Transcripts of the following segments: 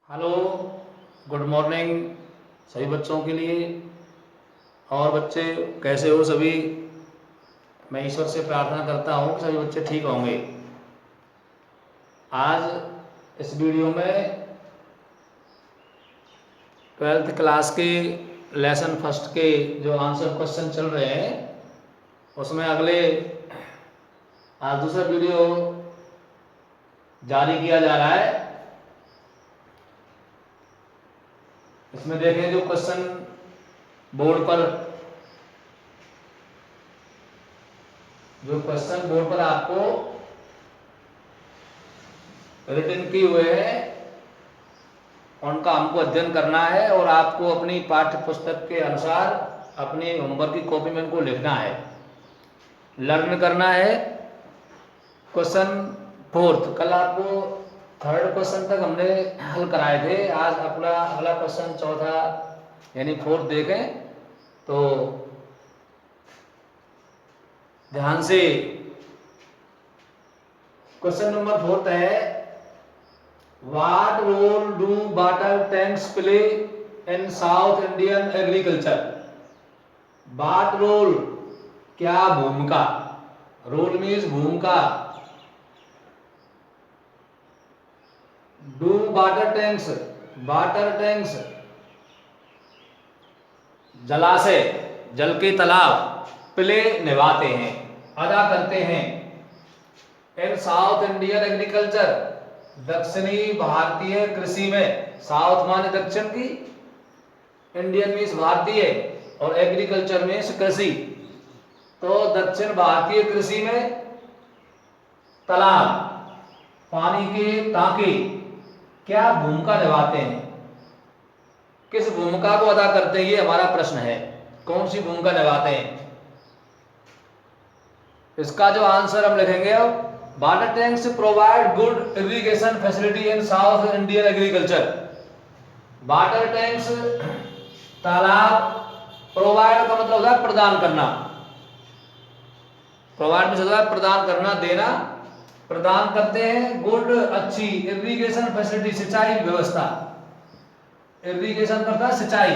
Hello, good morning सभी बच्चों के लिए। और बच्चे कैसे हो सभी? मैं ईश्वर से प्रार्थना करता हूँ कि सभी बच्चे ठीक होंगे। आज इस वीडियो में 12th क्लास के लेसन फर्स्ट के जो आंसर क्वेश्चन चल रहे हैं उसमें अगले आज दूसरा वीडियो जारी किया जा रहा है। इसमें देखें जो क्वेश्चन बोर्ड पर आपको रिटन किए हुए हैं उनका हमको अध्ययन करना है और आपको अपनी पाठ्य पुस्तक के अनुसार अपनी होमवर्क की कॉपी में इनको लिखना है, लर्न करना है। क्वेश्चन फोर्थ, कल आपको थर्ड क्वेश्चन तक हमने हल कराए थे। आज अपना अगला क्वेश्चन चौथा यानी फोर्थ देखें तो ध्यान से। क्वेश्चन नंबर फोर्थ है, What role do water tanks play in South Indian agriculture? What role क्या भूमिका, रोल मीन्स भूमिका। Do वाटर टैंक्स जलाशय, जल के तालाब प्ले निभाते हैं, अदा करते हैं। इन साउथ इंडियन एग्रीकल्चर, दक्षिणी भारतीय कृषि में। साउथ माने दक्षिण की, इंडियन मीन्स भारतीय और एग्रीकल्चर मीन्स कृषि। तो दक्षिण भारतीय कृषि में तालाब, पानी के टांके क्या भूमिका निभाते हैं, किस भूमिका को अदा करते हैं, ये हमारा प्रश्न है। कौन सी भूमिका निभाते हैं? इसका जो आंसर हम लिखेंगे, अब water tanks provide good irrigation facility in south Indian agriculture. Water tanks, तालाब, प्रोवाइड का मतलब होता है प्रदान करना। प्रोवाइड में होता है प्रदान करना, देना। प्रदान करते हैं गुड, अच्छी, इरिगेशन फैसिलिटी, सिंचाई व्यवस्था। इरिगेशन करता है सिंचाई।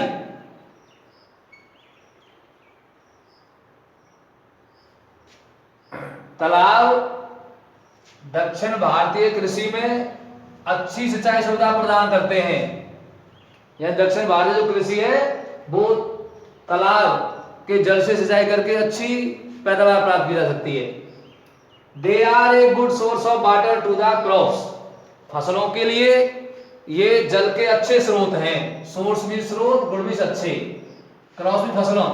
तालाब दक्षिण भारतीय कृषि में अच्छी सिंचाई सुविधा प्रदान करते हैं। यह दक्षिण भारतीय जो कृषि है वो तालाब के जल से सिंचाई करके अच्छी पैदावार प्राप्त की जा सकती है। They are a good source of water to the crops, फसलों के लिए ये जल के अच्छे स्रोत हैं। सोर्स भी स्रोत, गुड भी अच्छे, क्रॉप्स भी फसलों।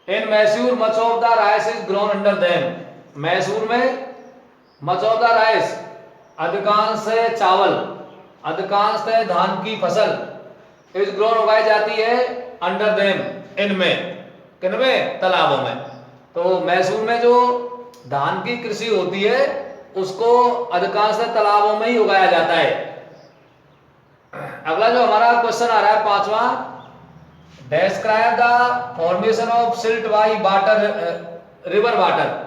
In Mysore much of the rice is grown under them. Mysore में मच ऑफ द राइस, अधिकांश चावल, अधिकांश धान की फसल, इज ग्रोन उगाई जाती है अंडर देम, इनमें, किनमें? तालाबों में। तो मैसूर में जो धान की कृषि होती है उसको अधिकांश तालाबों में ही उगाया जाता है। अगला जो हमारा क्वेश्चन आ रहा है पांचवा, describe the formation of silt by water, river water,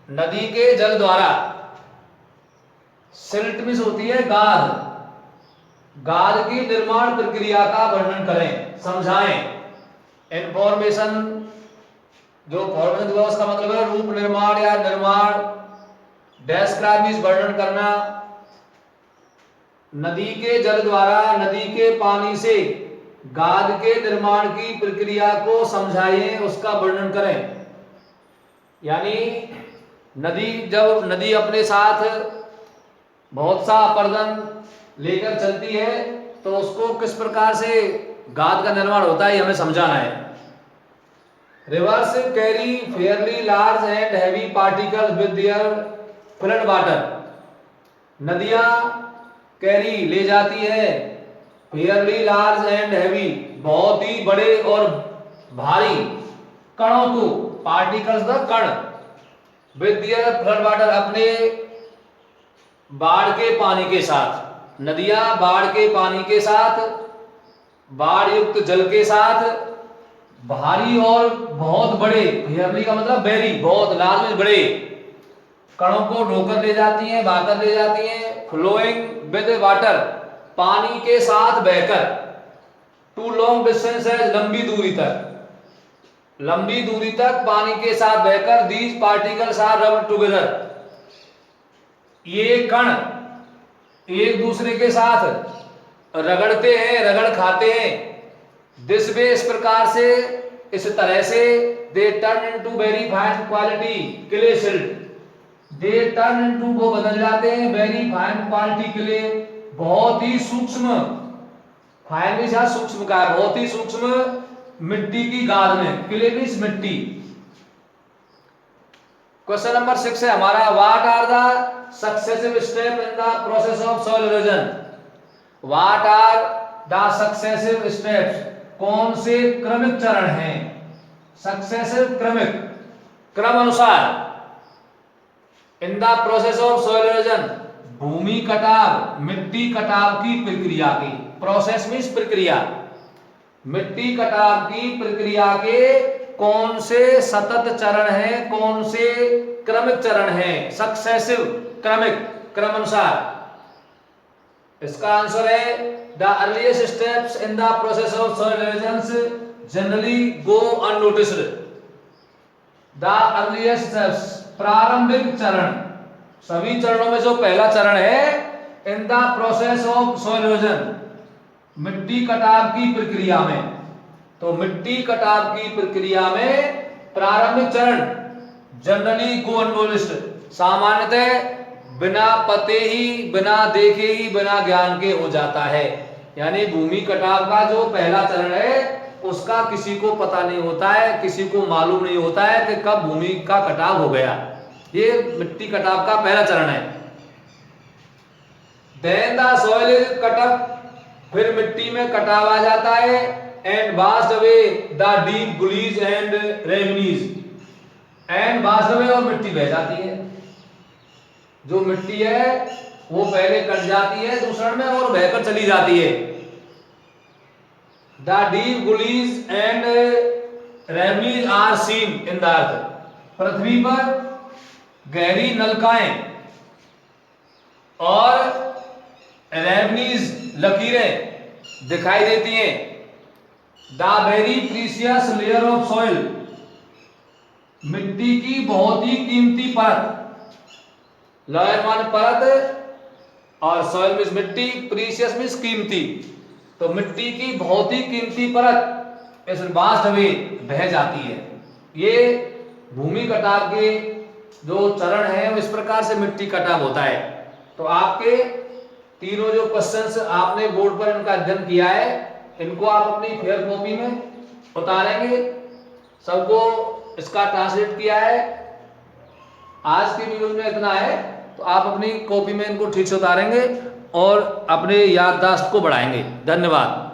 नदी के जल द्वारा। सिल्ट मीन्स होती है गाद, गाद की निर्माण प्रक्रिया का वर्णन करें, समझाएं। इंफॉर्मेशन, जो फॉर्मेशन दिया उसका मतलब है रूप निर्माण या निर्माण। डिस्क्राइब मीन्स वर्णन करना। नदी के जल द्वारा, नदी के पानी से गाद के निर्माण की प्रक्रिया को समझाइए, उसका वर्णन करें। यानी नदी, जब नदी अपने साथ बहुत सा अपरदन लेकर चलती है तो उसको किस प्रकार से गाद का निर्माण होता है, ये हमें समझाना है। Reverse carry fairly large and heavy particles with their flood water. नदियां कैरी ले जाती है, फेयरली लार्ज एंड हैवी बहुत ही बड़े और भारी कणों को, पार्टिकल्स द कण, विद देयर फ्लड वाटर अपने बाढ़ के पानी के साथ। नदियां बाढ़ के पानी के साथ, बाढ़ युक्त जल के साथ भारी और बहुत बड़े, फेयरली का मतलब वेरी, बहुत, लार्ज में बड़े, कणों को ढोकर ले जाती हैं, बहाकर ले जाती हैं। फ्लोइंग विद वाटर, पानी के साथ बहकर। टू लॉन्ग डिस्टेंसेज, लंबी दूरी तक, लंबी दूरी तक पानी के साथ बहकर। These particles are rubbed together, ये कण एक दूसरे के साथ रगड़ते हैं, रगड़ खाते हैं। दिस वे, इस प्रकार से, इस तरह से। They turn into very fine quality clay silt, they turn into, वो बदल जाते हैं, वेरी फाइन क्वालिटी क्ले, बहुत ही सूक्ष्म, फाइन भी शायद सूक्ष्म का है, बहुत ही सूक्ष्म मिट्टी की गाद में। क्ले मींस मिट्टी। क्वेश्चन नंबर 6 है हमारा, what are the successive step in the process of soil erosion. What are the successive steps, कौन से क्रमिक चरण हैं। सक्सेसिव, क्रमिक, क्रम अनुसार। In the process of soil erosion, भूमि कटाव, मिट्टी कटाव की प्रक्रिया की। प्रोसेस मींस प्रक्रिया। मिट्टी कटाव की प्रक्रिया के कौन से सतत चरण हैं, कौन से क्रमिक चरण हैं। सक्सेसिव, क्रमिक, क्रम अनुसार। इसका आंसर है the earliest steps in the process of soil erosion generally go unnoticed. The earliest steps, प्रारंभिक चरण, सभी चरणों में जो पहला चरण है, इन the process of soil erosion, मिट्टी कटाव की प्रक्रिया में। तो मिट्टी कटाव की प्रक्रिया में प्रारंभिक चरण जनरली गो अननोटिस्ड, सामान्यतः बिना पते ही, बिना देखे ही, बिना ज्ञान के हो जाता है। यानी भूमि कटाव का जो पहला चरण है उसका किसी को पता नहीं होता है, किसी को मालूम नहीं होता है कि कब भूमि का कटाव हो गया। ये मिट्टी कटाव का पहला चरण है। Then the soil is cut up, फिर मिट्टी में कटाव आ जाता है। And washed away the deep gullies and ravines, and washed away, और मिट्टी बह जाती है। जो मिट्टी है वो पहले कट जाती है दूसरे में और बहकर चली जाती है। The deep gullies and ravines are seen in the earth, पृथ्वी पर गहरी नलकाएं और रेवनीज, लकीरें दिखाई देती हैं। The very precious layer of soil, मिट्टी की बहुत ही कीमती परत। लेयर मान परत और सॉइल मींस मिट्टी, प्रीशियस मींस कीमती। तो मिट्टी की बहुत ही कीमती परत इस वास्ट में बह जाती है। ये भूमि कटाव के जो चरण है इस प्रकार से मिट्टी कटाव होता है। तो आपके तीनों जो क्वेश्चंस आपने बोर्ड पर इनका अध्ययन किया है, इनको आप अपनी फेयर कॉपी में उतारेंगे। सबको इसका ट्रांसलेट किया है। आज की वीडियो में इतना है, तो आप अपनी कॉपी में इनको ठीक से उतारेंगे और अपने याददाश्त को बढ़ाएंगे। धन्यवाद।